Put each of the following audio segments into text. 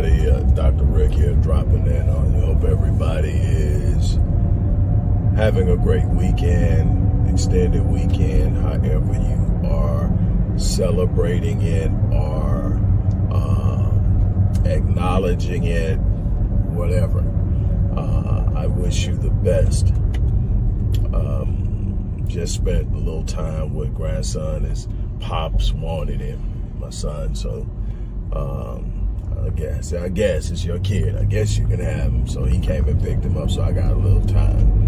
everybody. Dr. Rick here, dropping in on you. Hope everybody is having a great weekend, extended weekend, however you are celebrating it or acknowledging it, whatever. I wish you the best. Just spent a little time with grandson. His pops wanted him, my son, so I guess it's your kid. I guess you can have him. So he came and picked him up, so I got a little time.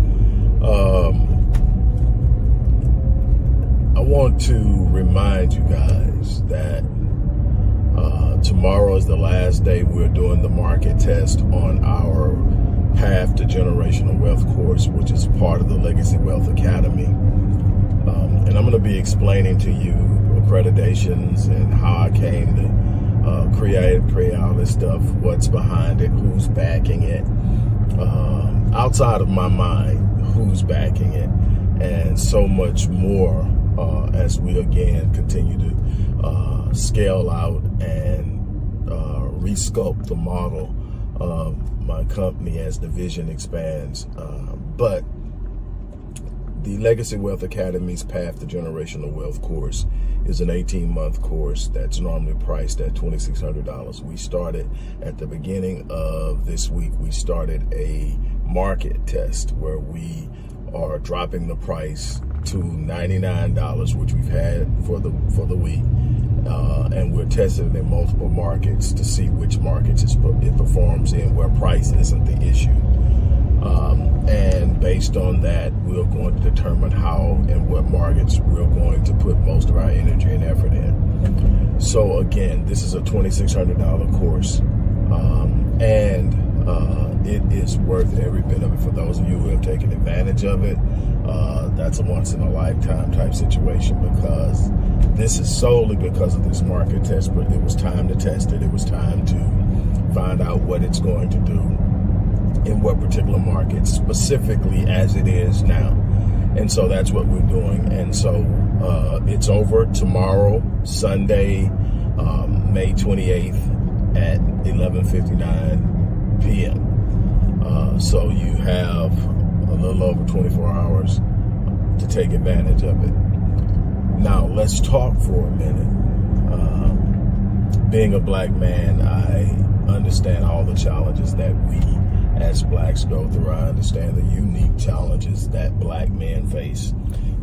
I want to remind you guys that tomorrow is the last day we're doing the market test on our Path to Generational Wealth course, which is part of the Legacy Wealth Academy. And I'm going to be explaining to you accreditations and how I came to create all this stuff, what's behind it, who's backing it, outside of my mind, who's backing it, and so much more as we again continue to scale out and resculpt the model of my company as the vision expands. But the Legacy Wealth Academy's Path to Generational Wealth course is an 18-month course that's normally priced at $2,600. We started at the beginning of this week, we started a market test where we are dropping the price to $99, which we've had for the week. And we're testing it in multiple markets to see which markets it performs in, where price isn't the issue. And based on that, we're going to determine how and what markets we're going to put most of our energy and effort in. So again, this is a $2,600 course, and it is worth every bit of it. For those of you who have taken advantage of it, that's a once-in-a-lifetime type situation, because this is solely because of this market test. But it was time to test it. It was time to find out what it's going to do in what particular market, specifically as it is now. And so that's what we're doing. And so it's over tomorrow, Sunday, May 28th at 11:59 p.m. So you have a little over 24 hours to take advantage of it. Now, let's talk for a minute. Being a black man, I understand all the challenges that we as blacks go through. I understand the unique challenges that black men face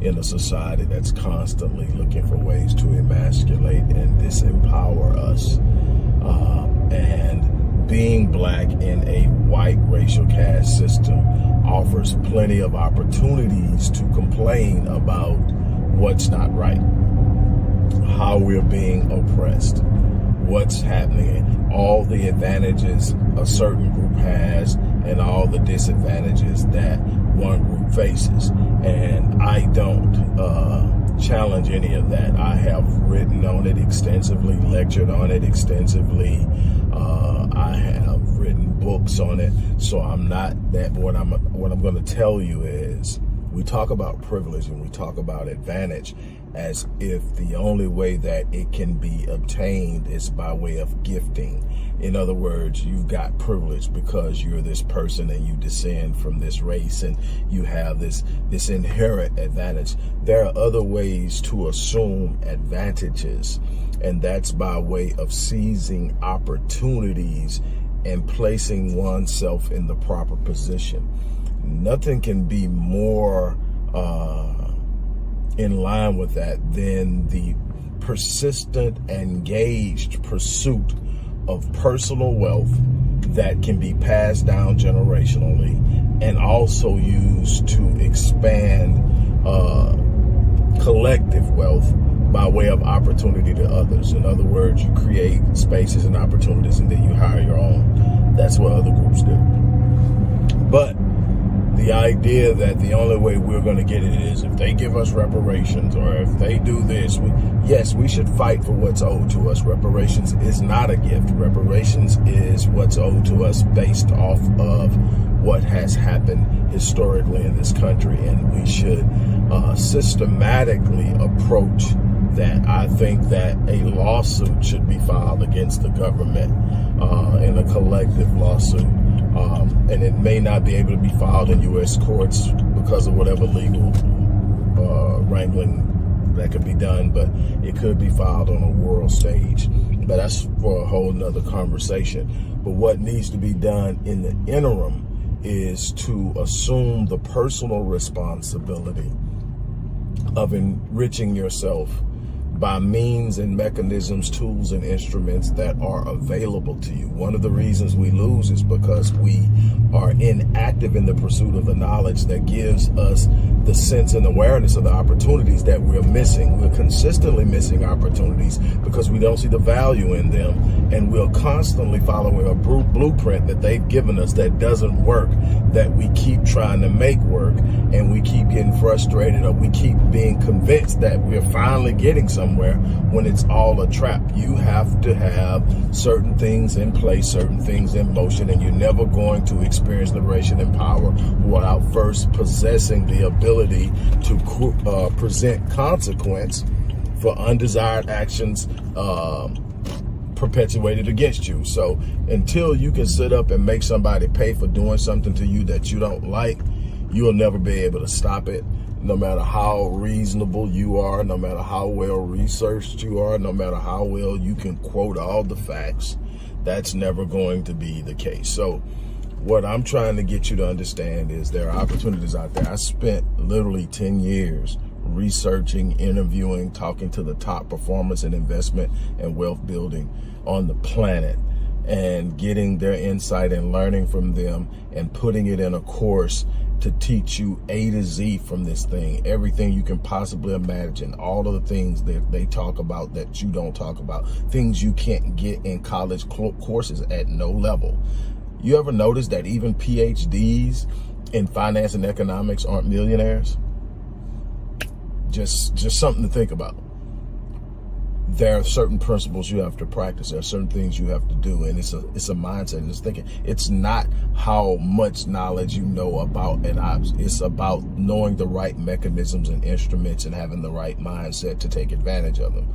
in a society that's constantly looking for ways to emasculate and disempower us. And being black in a white racial caste system offers plenty of opportunities to complain about what's not right, how we're being oppressed, what's happening, all the advantages a certain group has and all the disadvantages that one group faces. And I don't challenge any of that. I have written on it extensively, lectured on it extensively. I have written books on it. So I'm not that. What I'm going to tell you is, we talk about privilege and we talk about advantage as if the only way that it can be obtained is by way of gifting. In other words, you've got privilege because you're this person and you descend from this race and you have this inherent advantage. There are other ways to assume advantages, and that's by way of seizing opportunities and placing oneself in the proper position. Nothing can be more in line with that than the persistent, engaged pursuit of personal wealth that can be passed down generationally and also used to expand collective wealth by way of opportunity to others. In other words, you create spaces and opportunities and then you hire your own. That's what other groups do. But the idea that the only way we're going to get it is if they give us reparations or if they do this. Yes, we should fight for what's owed to us. Reparations is not a gift. Reparations is what's owed to us based off of what has happened historically in this country. And we should systematically approach that. I think that a lawsuit should be filed against the government in a collective lawsuit. And it may not be able to be filed in U.S. courts because of whatever legal wrangling that could be done, but it could be filed on a world stage. But that's for a whole nother conversation. But what needs to be done in the interim is to assume the personal responsibility of enriching yourself by means and mechanisms, tools, and instruments that are available to you. One of the reasons we lose is because we are inactive in the pursuit of the knowledge that gives us the sense and awareness of the opportunities that we're missing. We're consistently missing opportunities because we don't see the value in them, and we're constantly following a blueprint that they've given us that doesn't work, that we keep trying to make work, and we keep getting frustrated, or we keep being convinced that we're finally getting somewhere when it's all a trap. You have to have certain things in place, certain things in motion, and you're never going to experience liberation and power without first possessing the ability to present consequence for undesired actions perpetuated against you. So until you can sit up and make somebody pay for doing something to you that you don't like, you'll never be able to stop it. No matter how reasonable you are, no matter how well researched you are, no matter how well you can quote all the facts, that's never going to be the case. So what I'm trying to get you to understand is there are opportunities out there. I spent literally 10 years researching, interviewing, talking to the top performers in investment and wealth building on the planet, and getting their insight and learning from them and putting it in a course to teach you A to Z from this thing, everything you can possibly imagine, all of the things that they talk about that you don't talk about, things you can't get in college courses at no level. You ever notice that even PhDs in finance and economics aren't millionaires? Just something to think about. There are certain principles you have to practice. There are certain things you have to do, and it's a mindset. It's thinking. It's not how much knowledge you know about an object. It's about knowing the right mechanisms and instruments and having the right mindset to take advantage of them.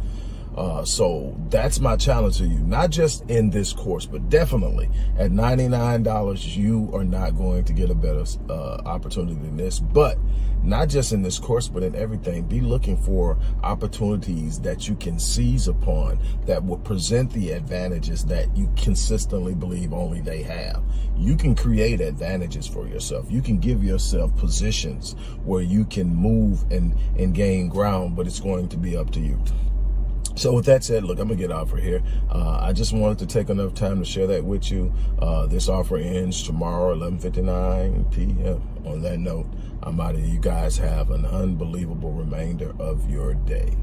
So that's my challenge to you, not just in this course, but definitely at $99, you are not going to get a better opportunity than this. But not just in this course, but in everything. Be looking for opportunities that you can seize upon that will present the advantages that you consistently believe only they have. You can create advantages for yourself. You can give yourself positions where you can move and gain ground, but it's going to be up to you. So with that said, look, I'm going to get off of here. I just wanted to take enough time to share that with you. This offer ends tomorrow, 11:59 p.m. On that note, I'm out of here. You guys have an unbelievable remainder of your day.